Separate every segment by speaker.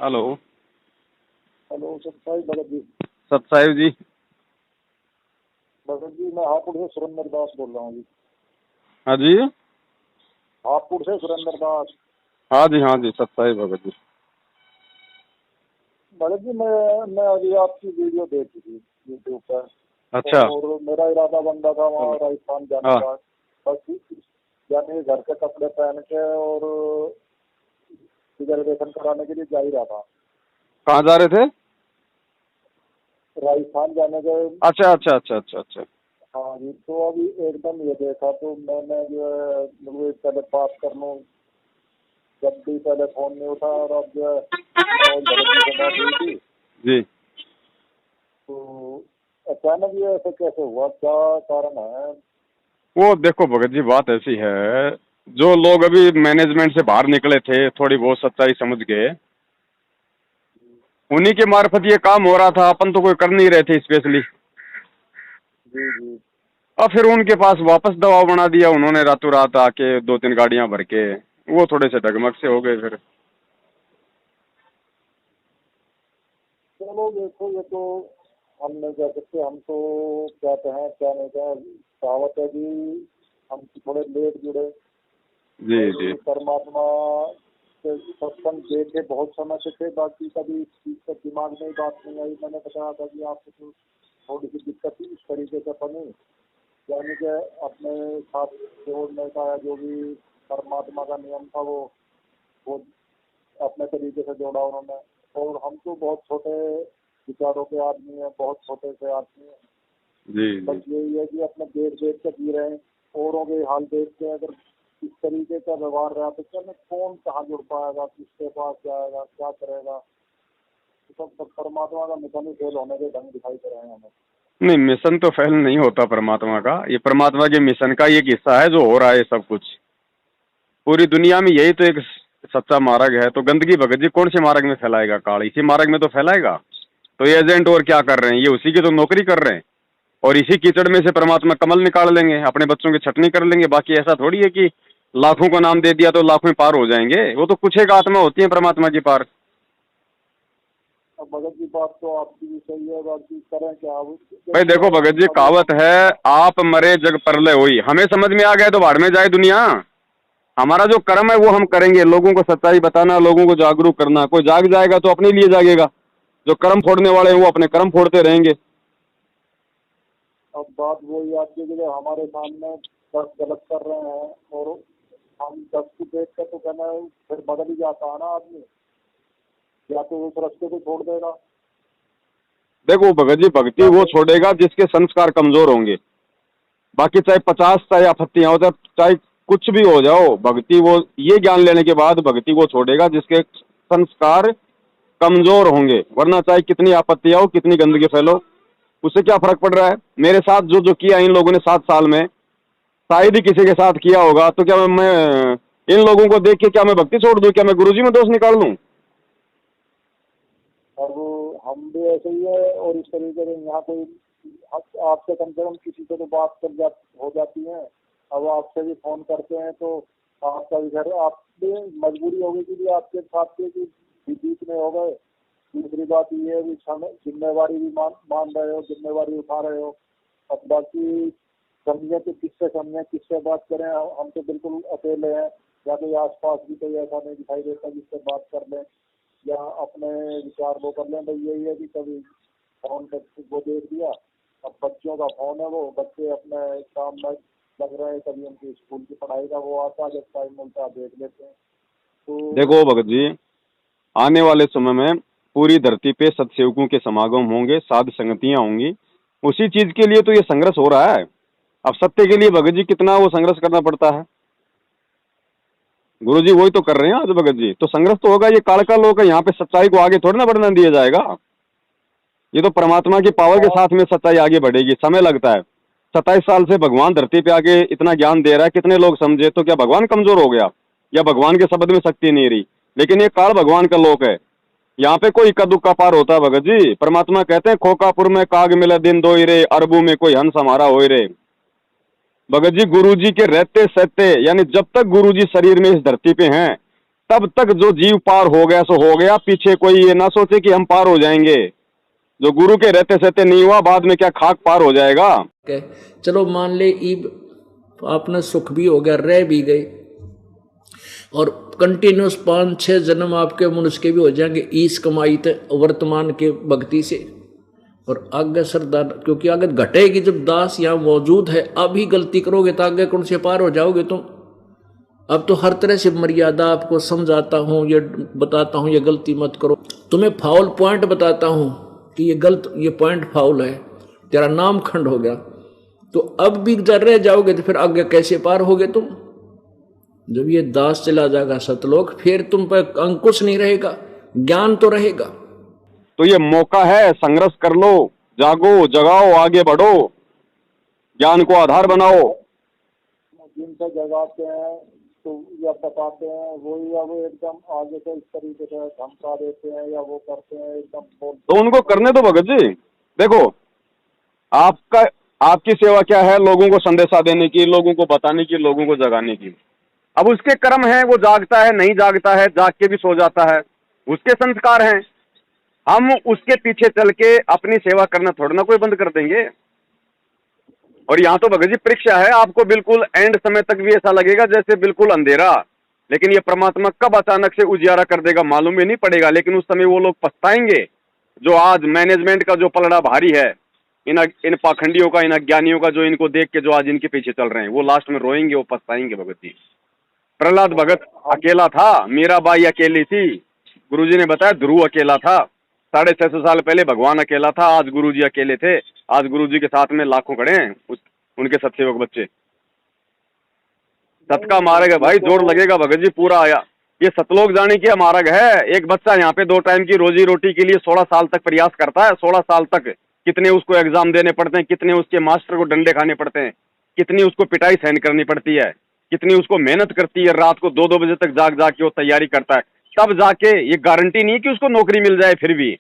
Speaker 1: Hello.
Speaker 2: Hello सत्ताई Bhagat ji.
Speaker 1: सतसाहिब जी।
Speaker 2: भगत जी मैं हापुड़ से सुरेंद्र दास बोल रहा हूँ जी।
Speaker 1: हाँ जी।
Speaker 2: हापुड़ से सुरेंद्र दास।
Speaker 1: हाँ जी, हाँ जी, सतसाहिब भगत जी।
Speaker 2: भगत जी मैं अभी आपकी वीडियो देखी थी यूट्यूब पर।
Speaker 1: अच्छा।
Speaker 2: और मेरा इरादा बनता था वहाँ राजस्थान जाने
Speaker 1: हाँ।
Speaker 2: का। बस यानी घर के कपड़े पहन के और रिजर्वेशन कराने के लिए जा ही रहा था।
Speaker 1: कहाँ जा रहे थे?
Speaker 2: राजस्थान जाने के।
Speaker 1: अच्छा अच्छा अच्छा अच्छा अच्छा।
Speaker 2: हाँ जी, तो अभी एकदम ये देखा तो मैंने जो है मुझे पहले बात कर लूँ। जब भी पहले फोन नहीं उठा और अब जो है मनोज भगत जी से बात हुई थी।
Speaker 1: जी।
Speaker 2: तो अचानक ये ऐसे कैसे हुआ, क्या कारण है?
Speaker 1: वो देखो भगत जी, बात ऐसी है, जो लोग अभी मैनेजमेंट से बाहर निकले थे थोड़ी बहुत सच्चाई समझ के, उन्हीं के मार्फत ये काम हो रहा था। अपन तो कोई कर नहीं रहे थे स्पेशली।
Speaker 2: जी जी।
Speaker 1: और फिर उनके पास वापस दबाव बना दिया उन्होंने, रातों रात आके 2-3 गाड़ियां भर के। वो थोड़े से डगमग से हो गए फिर।
Speaker 2: चलो देखो, ये तो हम नहीं कह सकते। हम तो क्या कहें क्या नहीं कहें, कहावत है कि हम थोड़े लेट जुड़े
Speaker 1: जी जी।
Speaker 2: और परमात्मा से सत्संग देखे बहुत समय से थे। बाकी कभी इस चीज का दिमाग में बात नहीं आई। मैंने बताया था कि आपको तो थोड़ी सी दिक्कत इस तरीके से बनी, यानी कि अपने साथ जोड़ने का, जो भी परमात्मा का नियम था वो अपने तरीके से जोड़ा उन्होंने। और हम तो बहुत छोटे विचारों के आदमी हैं, बहुत छोटे से आदमी हैं।
Speaker 1: जी
Speaker 2: बस
Speaker 1: जी।
Speaker 2: यही है कि अपने देख देख के जी रहे हैं। औरों के हाल देख के अगर इस तरीके का व्यवहार रहा तो क्या कौन कहाँ जुड़ पाएगा, किसके पास जाएगा, क्या करेगा? तो सब परमात्मा का मिशन ही फेल होने के ढंग दिखाई दे रहे हैं हमें।
Speaker 1: नहीं, मिशन तो फेल नहीं होता परमात्मा का। ये परमात्मा के मिशन का एक हिस्सा है जो हो रहा है सब कुछ। पूरी दुनिया में यही तो एक सच्चा मार्ग है। तो गंदगी भगत जी कौन से मार्ग में फैलाएगा? काल इसी मार्ग में तो फैलाएगा। तो ये एजेंट और क्या कर रहे हैं? ये उसी की तो नौकरी कर रहे हैं। और इसी कीचड़ में से परमात्मा कमल निकाल लेंगे, अपने बच्चों की छटनी कर लेंगे। बाकी ऐसा थोड़ी है कि लाखों का नाम दे दिया तो लाखों पार हो जाएंगे। वो तो कुछ एक आत्मा होती है परमात्मा की पार।
Speaker 2: अब भगत जी बात तो आपकी भी सही है, बाकी करें क्या अब?
Speaker 1: भाई
Speaker 2: देखिए
Speaker 1: देखो भगत जी,
Speaker 2: अभी
Speaker 1: कहावत है, आप मरे जग परलय हुई। हमें समझ में आ गया तो बाढ़ में जाए दुनिया। हमारा जो कर्म है वो हम करेंगे, लोगों को सच्चाई बताना, लोगों को जागरूक करना। कोई जाग जाएगा तो अपने लिए जागेगा। जो कर्म फोड़ने वाले हैं वो अपने कर्म फोड़ते रहेंगे।
Speaker 2: अब बात वही आती है कि जो हमारे सामने 10 गलत कर रहे हैं और हम 10 को देख कर तो कहना फिर बदल ही जाता है ना आदमी, या तो उस रास्ते को छोड़ देगा।
Speaker 1: देखो भगत जी, भक्ति
Speaker 2: या
Speaker 1: वो
Speaker 2: फिर
Speaker 1: छोड़ेगा जिसके संस्कार कमजोर होंगे। बाकी चाहे 50 चाहे आपत्तियां हो, चाहे कुछ भी हो जाओ, भक्ति वो ये ज्ञान लेने के बाद भक्ति वो छोड़ेगा जिसके संस्कार कमजोर होंगे। वरना चाहे कितनी आपत्तियां हो, कितनी गंदगी फैलो, उससे क्या फर्क पड़ रहा है? मेरे साथ जो जो किया इन लोगों ने 7 साल में, शायद ही किसी के साथ किया होगा। तो क्या मैं इन लोगों को देख के क्या मैं भक्ति छोड़ दूं? क्या मैं गुरुजी में दोष निकाल लूं?
Speaker 2: अब हम भी ऐसे ही है। और इस तरीके से यहाँ कोई आपसे कम से कम किसी से तो बात हो जाती है। अब आपसे भी फोन करते हैं तो आपका भी घर, आप भी मजबूरी होगी कि आपके साथ के कि बीच में हो गए। दूसरी बात ये है कि जिम्मेवारी भी मान रहे हो, जिम्मेवारी उठा रहे हो। अब बाकी समझे तो किससे बात करें? हम तो बिल्कुल अकेले हैं, या कोई आसपास भी कोई ऐसा नहीं दिखाई देता जिससे बात कर लें या अपने विचार वो कर लें। भाई यही है कि कभी फोन कर वो देख दिया। अब बच्चों का फोन है, वो बच्चे अपने काम में लग रहे हैं, कभी उनकी स्कूल की पढ़ाई का वो आता है, जब टाइम मिलता है देख लेते हैं। तो
Speaker 1: देखो भगत जी, आने वाले समय में पूरी धरती पे सत्सेवकों के समागम होंगे, साध संगतियां होंगी। उसी चीज के लिए तो ये संघर्ष हो रहा है। अब सत्य के लिए भगत जी कितना वो संघर्ष करना पड़ता है। गुरु जी वही तो कर रहे हैं आज भगत जी। तो संघर्ष तो होगा। ये काल का लोक है, यहाँ पे सच्चाई को आगे थोड़ी ना बढ़ने दिया जाएगा। ये तो परमात्मा की पावर के
Speaker 2: बात
Speaker 1: साथ में सच्चाई आगे बढ़ेगी। समय लगता है। 27 साल से भगवान धरती पे आके इतना ज्ञान दे रहा है, कितने लोग समझे? तो क्या भगवान कमजोर हो गया या भगवान के शब्द में शक्ति नहीं रही? लेकिन ये काल भगवान का लोक है। यहाँ पे कोई इक्का दुक्का पार होता है भगत जी। परमात्मा कहते हैं, खोकापुर में काग मिले दिन दोई रे, अरबू में कोई हंस हमारा होई रे। भगत जी गुरु जी के रहते सहते, यानी जब तक गुरु जी शरीर में इस धरती पे हैं, तब तक जो जीव पार हो गया सो हो गया, पीछे कोई ये ना सोचे कि हम पार हो जाएंगे। जो गुरु के रहते सहते नहीं हुआ, बाद में क्या खाक पार हो जाएगा।
Speaker 3: चलो मान ले ईब आपने सुख भी हो गया, रह भी गए, और कंटिन्यूस 5-6 जन्म आपके मनुष्य के भी हो जाएंगे ईस कमाई थे वर्तमान के भक्ति से। और आगे श्रद्धा, क्योंकि आगे घटेगी जब दास यहाँ मौजूद है। अभी गलती करोगे तो आगे कौन से पार हो जाओगे तुम। अब तो हर तरह से मर्यादा आपको समझाता हूँ, ये बताता हूँ ये गलती मत करो, तुम्हें फाउल पॉइंट बताता हूँ कि ये गलत, ये पॉइंट फाउल है, तेरा नाम खंड हो गया। तो अब भी जर रह जाओगे तो फिर आगे कैसे पार होगे तुम। जब ये दास चला जाएगा सतलोक, फिर तुम पर अंकुश नहीं रहेगा, ज्ञान तो रहेगा।
Speaker 1: तो ये मौका है, संघर्ष कर लो, जागो, जगाओ, आगे बढ़ो, ज्ञान को आधार बनाओ।
Speaker 2: जिनसे जगाते हैं तो या बताते हैं वही, या वो एकदम आगे से इस तरीके से धमका देते हैं या वो करते हैं एकदम।
Speaker 1: तो उनको करने दो भगत जी। देखो, आपकी सेवा क्या है? लोगों को संदेशा देने की, लोगों को बताने की, लोगों को जगाने की। अब उसके कर्म है, वो जागता है, नहीं जागता है, जाग के भी सो जाता है, उसके संस्कार हैं। हम उसके पीछे चल के अपनी सेवा करना थोड़ा ना कोई बंद कर देंगे। और यहाँ तो भगत जी परीक्षा है, आपको बिल्कुल एंड समय तक भी ऐसा लगेगा जैसे बिल्कुल अंधेरा, लेकिन ये परमात्मा कब अचानक से उजियारा कर देगा मालूम ही नहीं पड़ेगा। लेकिन उस समय वो लोग पछताएंगे जो आज मैनेजमेंट का जो पलड़ा भारी है, इन पाखंडियों का, इन अज्ञानियों का, जो इनको देख के जो आज इनके पीछे चल रहे हैं, वो लास्ट में रोएंगे, वो पछताएंगे भगत जी। प्रहलाद भगत अकेला था, मीराबाई अकेली थी, गुरुजी ने बताया ध्रुव अकेला था, 650 साल पहले भगवान अकेला था, आज गुरुजी अकेले थे। आज गुरुजी के साथ में लाखों खड़े हैं, उनके सत्सेवक बच्चे। सत का मार्ग है भाई, जोर लगेगा भगत जी, पूरा आया। ये सतलोक जाने की मार्ग है। एक बच्चा यहाँ पे 2 टाइम की रोजी रोटी के लिए 16 साल तक प्रयास करता है। 16 साल तक कितने उसको एग्जाम देने पड़ते हैं, कितने उसके मास्टर को डंडे खाने पड़ते हैं, कितनी उसको पिटाई सहन करनी पड़ती है, कितनी उसको मेहनत करती है। रात को 2-2 बजे तक जाग जाग के वो तैयारी करता है, तब जाके ये गारंटी नहीं कि उसको नौकरी मिल जाए फिर भी।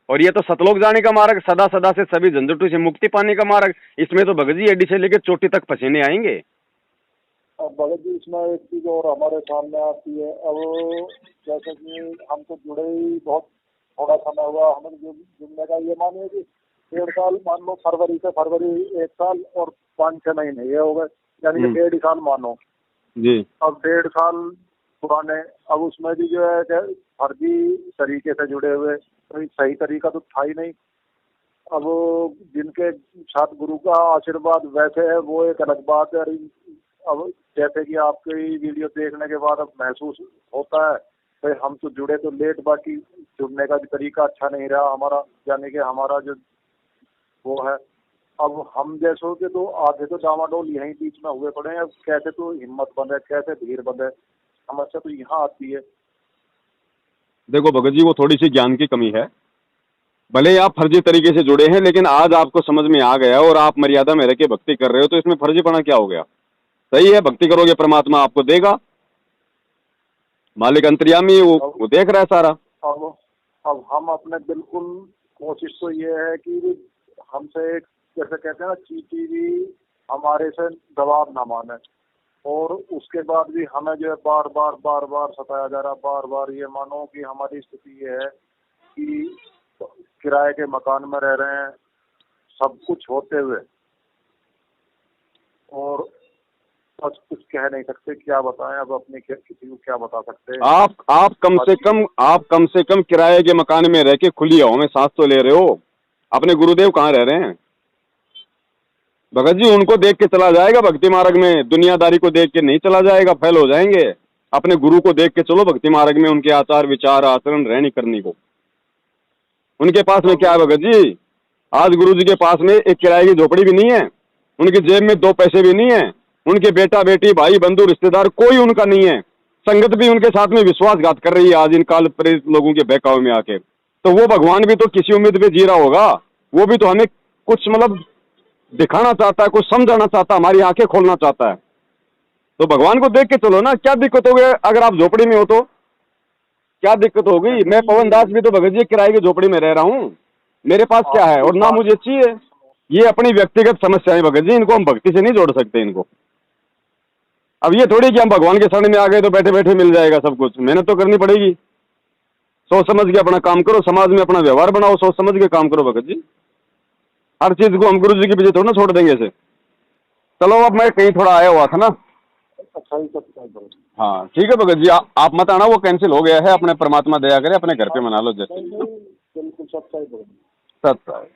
Speaker 1: और ये तो सतलोक जाने का मार्ग, सदा सदा से सभी झंझटों से मुक्ति पाने का मार्ग। इसमें तो भगत जी एडी से लेकर चोटी तक पसीने आएंगे।
Speaker 2: अब भगत जी इसमें एक चीज और हमारे सामने आती है। अब जैसे कि हम तो जुड़े ही बहुत थोड़ा समय हुआ, हमें जुड़ने का ये मानिए कि 1.5 साल, मान लो फरवरी से फरवरी 1 साल और 5-6 महीने ये हो गए, यानी कि 1.5 साल मानो
Speaker 1: जी।
Speaker 2: अब 1.5 साल पुराने, अब उसमें भी जो है फर्जी तरीके से जुड़े हुए, कोई सही तरीका तो था ही नहीं। अब जिनके साथ गुरु का आशीर्वाद वैसे है वो एक अलग बात है। अब जैसे कि आपकी वीडियो देखने के बाद अब महसूस होता है भाई हम तो जुड़े तो लेट, बाकी जुड़ने का भी तरीका अच्छा नहीं रहा हमारा, यानी कि हमारा जो वो है। अब हम जैसों के तो आधे तो डामाडोल यहीं बीच में हुए पड़े हैं। अब कैसे तो हिम्मत बंधे, कैसे धीर बंधे, समस्या तो यहाँ आती है।
Speaker 1: देखो भगत जी, वो थोड़ी सी ज्ञान की कमी है। भले ही आप फर्जी तरीके से जुड़े हैं, लेकिन आज आपको समझ में आ गया और आप मर्यादा में रह के भक्ति कर रहे हो, तो इसमें फर्जीपना क्या हो गया? सही है, भक्ति करोगे परमात्मा आपको देगा, मालिक अंतर्यामी वो देख रहा है सारा।
Speaker 2: अब हम अपने बिल्कुल कोशिश तो ये है कि हमसे एक जैसे कहते हैं ना चीटी भी हमारे से दबाव ना माने, और उसके बाद भी हमें जो है बार बार सताया जा रहा। बार बार ये मानो कि हमारी स्थिति ये है कि किराए के मकान में रह रहे हैं, सब कुछ होते हुए, और बस कुछ कह नहीं सकते, क्या बताएं अब अपने किसी को क्या बता सकते हैं।
Speaker 1: आप कम से कम किराए के मकान में रह के खुली हवा में सांस तो ले रहे हो। अपने गुरुदेव कहाँ रह रहे हैं भगत जी? उनको देख के चला जाएगा भक्ति मार्ग में, दुनियादारी को देख के नहीं चला जाएगा, फेल हो जाएंगे। अपने गुरु को देख के चलो भक्ति मार्ग में, उनके आचार विचार आचरण रहनी करनी को। उनके पास में क्या है भगत जी? आज गुरु जी के पास में एक किराए की झोपड़ी भी नहीं है, उनकी जेब में 2 पैसे भी नहीं है, उनके बेटा बेटी भाई बंधु रिश्तेदार कोई उनका नहीं है। संगत भी उनके साथ में विश्वासघात कर रही है आज इन काल प्रेरित लोगों के बहकावे में आके। तो वो भगवान भी तो किसी उम्मीद पे जी रहा होगा, वो भी तो हमें कुछ मतलब दिखाना चाहता है, कुछ समझाना चाहता है, हमारी आंखें खोलना चाहता है। तो भगवान को देख के चलो ना। क्या दिक्कत हो गई अगर आप झोपड़ी में हो तो? क्या दिक्कत हो गई? मैं पवन दास भी तो भगत जी किराए की झोपड़ी में रह रहा हूँ, मेरे पास क्या है और ना मुझे चाहिए। ये अपनी व्यक्तिगत समस्या है भगत जी, इनको हम भक्ति से नहीं जोड़ सकते इनको। अब ये थोड़ी कि हम भगवान के शरण में आ गए तो बैठे बैठे मिल जाएगा सब कुछ, मेहनत तो करनी पड़ेगी। सोच समझ के अपना काम करो, समाज में अपना व्यवहार बनाओ, सोच समझ के काम करो भगत जी। हर चीज को हम गुरु जी के पीछे थोड़ा ना छोड़ देंगे ऐसे। चलो अब मैं कहीं थोड़ा आया हुआ था ना।
Speaker 2: अच्छा ही सब।
Speaker 1: हाँ ठीक है भगत जी, आप मत आना, वो कैंसिल हो गया है। अपने परमात्मा दया करे, अपने घर पे मना लो जैसे।
Speaker 2: बिल्कुल सच्चाई।
Speaker 1: सत्य है।